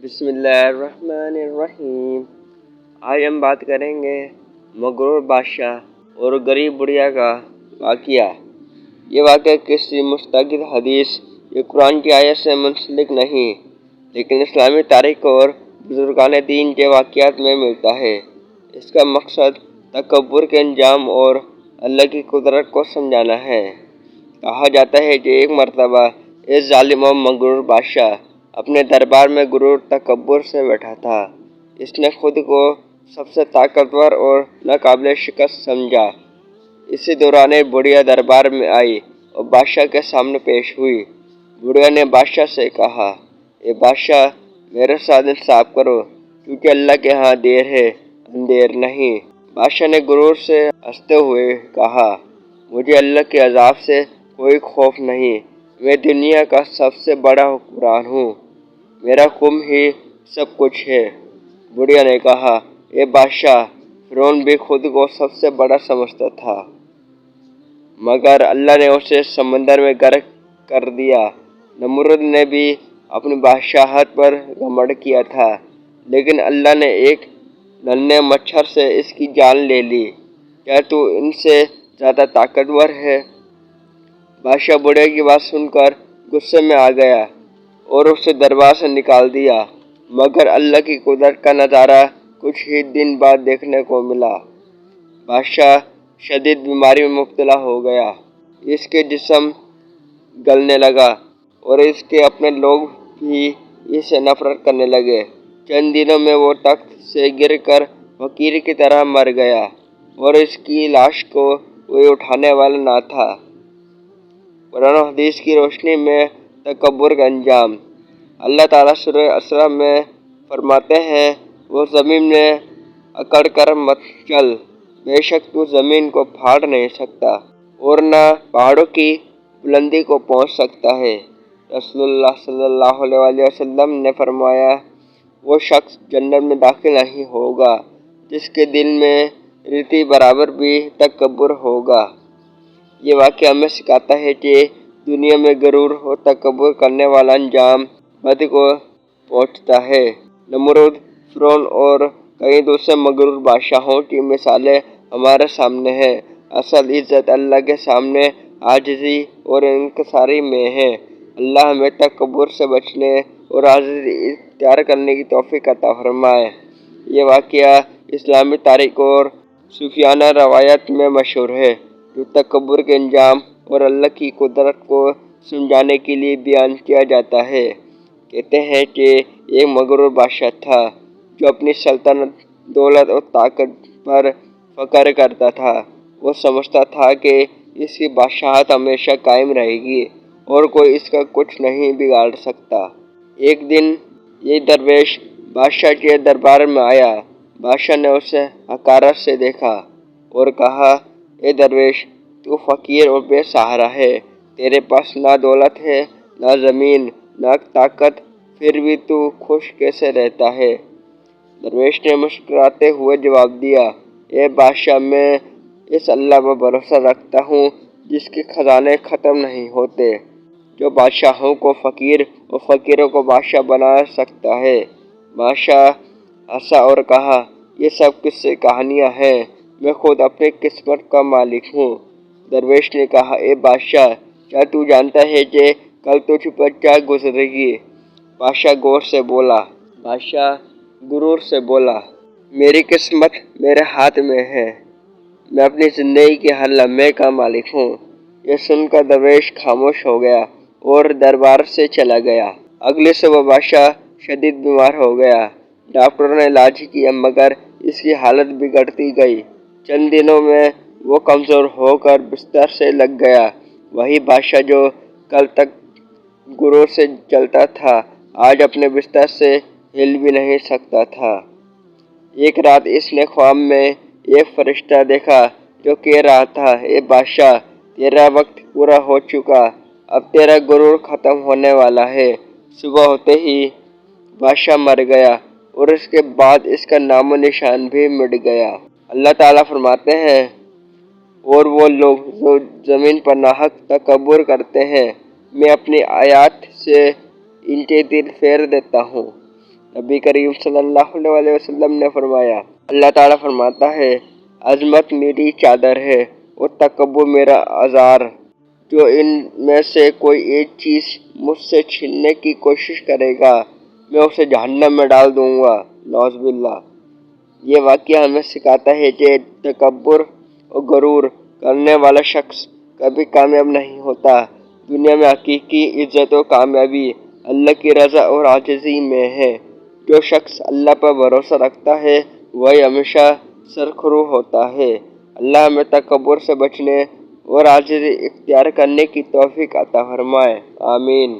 بسم اللہ الرحمن الرحیم۔ آج ہم بات کریں گے مغرور بادشاہ اور غریب بڑھیا کا واقعہ۔ یہ واقعہ کسی مستقل حدیث یا قرآن کی آیت سے منسلک نہیں، لیکن اسلامی تاریخ اور بزرگان دین کے واقعات میں ملتا ہے۔ اس کا مقصد تکبر کے انجام اور اللہ کی قدرت کو سمجھانا ہے۔ کہا جاتا ہے کہ ایک مرتبہ ایک ظالم اور مغرور بادشاہ اپنے دربار میں غرور تکبر سے بیٹھا تھا۔ اس نے خود کو سب سے طاقتور اور ناقابل شکست سمجھا۔ اسی دوران ایک بڑھیا دربار میں آئی اور بادشاہ کے سامنے پیش ہوئی۔ بڑھیا نے بادشاہ سے کہا، اے بادشاہ، میرے ساتھ انصاف کرو، کیونکہ اللہ کے ہاں دیر ہے اندھیر نہیں۔ بادشاہ نے غرور سے ہنستے ہوئے کہا، مجھے اللہ کے عذاب سے کوئی خوف نہیں، میں دنیا کا سب سے بڑا حکمران ہوں، میرا حکم ہی سب کچھ ہے۔ بڑھیا نے کہا، اے بادشاہ، فرعون بھی خود کو سب سے بڑا سمجھتا تھا، مگر اللہ نے اسے سمندر میں غرق کر دیا۔ نمرود نے بھی اپنی بادشاہت پر گھمنڈ کیا تھا، لیکن اللہ نے ایک ننھے مچھر سے اس کی جان لے لی۔ کیا تو ان سے زیادہ طاقتور ہے؟ بادشاہ بڑھیا کی بات سن کر غصے میں آ گیا اور اسے دربار سے نکال دیا، مگر اللہ کی قدرت کا نظارہ کچھ ہی دن بعد دیکھنے کو ملا۔ بادشاہ شدید بیماری میں مبتلا ہو گیا۔ اس کے جسم گلنے لگا اور اس کے اپنے لوگ بھی اس سے نفرت کرنے لگے۔ چند دنوں میں وہ تخت سے گر کر فقیر کی طرح مر گیا اور اس کی لاش کو کوئی اٹھانے والا نہ تھا۔ قرآن و حدیث کی روشنی میں تکبر کا انجام۔ اللہ تعالیٰ سورہ اسراء میں فرماتے ہیں، وہ زمین میں اکڑ کر مت چل، بے شک تو زمین کو پھاڑ نہیں سکتا اور نہ پہاڑوں کی بلندی کو پہنچ سکتا ہے۔ رسول اللہ صلی اللہ علیہ وسلم نے فرمایا، وہ شخص جنت میں داخل نہیں ہوگا جس کے دل میں رتی برابر بھی تکبر ہوگا۔ یہ واقعہ ہمیں سکھاتا ہے کہ دنیا میں غرور اور تکبر کرنے والا انجام بد کو پہنچتا ہے۔ نمرود، فرعون اور کئی دوسرے مغرور بادشاہوں کی مثالیں ہمارے سامنے ہیں۔ اصل عزت اللہ کے سامنے عاجزی اور انکساری میں ہے۔ اللہ ہمیں تکبر سے بچنے اور عاجزی اختیار کرنے کی توفیق عطا فرمائے۔ یہ واقعہ اسلامی تاریخ اور صوفیانہ روایات میں مشہور ہے، جو تکبر کے انجام اور اللہ کی قدرت کو سمجھانے کے لیے بیان کیا جاتا ہے۔ کہتے ہیں کہ ایک مغرور بادشاہ تھا جو اپنی سلطنت، دولت اور طاقت پر فخر کرتا تھا۔ وہ سمجھتا تھا کہ اس کی بادشاہت ہمیشہ قائم رہے گی اور کوئی اس کا کچھ نہیں بگاڑ سکتا۔ ایک دن یہ درویش بادشاہ کے دربار میں آیا۔ بادشاہ نے اسے حقارت سے دیکھا اور کہا، اے درویش، تو فقیر اور بے سہارا ہے، تیرے پاس نہ دولت ہے، نہ زمین، نہ طاقت، پھر بھی تو خوش کیسے رہتا ہے؟ درویش نے مسکراتے ہوئے جواب دیا، اے بادشاہ، میں اس اللہ پر بھروسہ رکھتا ہوں جس کے خزانے ختم نہیں ہوتے، جو بادشاہوں کو فقیر اور فقیروں کو بادشاہ بنا سکتا ہے۔ بادشاہ ہنسا اور کہا، یہ سب قصے کہانیاں ہیں، میں خود اپنی قسمت کا مالک ہوں۔ درویش نے کہا، اے بادشاہ، کیا تو جانتا ہے کہ کل تجھ پر کیا گزرے گی؟ بادشاہ غرور سے بولا، میری قسمت میرے ہاتھ میں ہے، میں اپنی زندگی کے ہر لمحے کا مالک ہوں۔ یہ سن کر درویش خاموش ہو گیا اور دربار سے چلا گیا۔ اگلی صبح بادشاہ شدید بیمار ہو گیا۔ ڈاکٹروں نے علاج کیا، مگر اس کی حالت بگڑتی گئی۔ چند دنوں میں وہ کمزور ہو کر بستر سے لگ گیا۔ وہی بادشاہ جو کل تک غرور سے چلتا تھا، آج اپنے بستر سے ہل بھی نہیں سکتا تھا۔ ایک رات اس نے خواب میں ایک فرشتہ دیکھا جو کہہ رہا تھا، اے بادشاہ، تیرا وقت پورا ہو چکا، اب تیرا غرور ختم ہونے والا ہے۔ صبح ہوتے ہی بادشاہ مر گیا اور اس کے بعد اس کا نام و نشان بھی مٹ گیا۔ اللہ تعالیٰ فرماتے ہیں، اور وہ لوگ جو زمین پر ناحق تکبر کرتے ہیں، میں اپنی آیات سے ان کے دل پھیر دیتا ہوں نبی کریم صلی اللہ علیہ وسلم نے فرمایا، اللہ تعالیٰ فرماتا ہے، عظمت میری چادر ہے اور تکبر میرا ازار۔ جو ان میں سے کوئی ایک چیز مجھ سے چھیننے کی کوشش کرے گا میں اسے جہنم میں ڈال دوں گا، نعوذ باللہ۔ یہ واقعہ ہمیں سکھاتا ہے کہ تکبر اور غرور کرنے والا شخص کبھی کامیاب نہیں ہوتا۔ دنیا میں حقیقی عزت و کامیابی اللہ کی رضا اور عاجزی میں ہے۔ جو شخص اللہ پر بھروسہ رکھتا ہے وہی ہمیشہ سرخرو ہوتا ہے۔ اللہ ہمیں تکبر سے بچنے اور عاجزی اختیار کرنے کی توفیق عطا فرمائے، آمین۔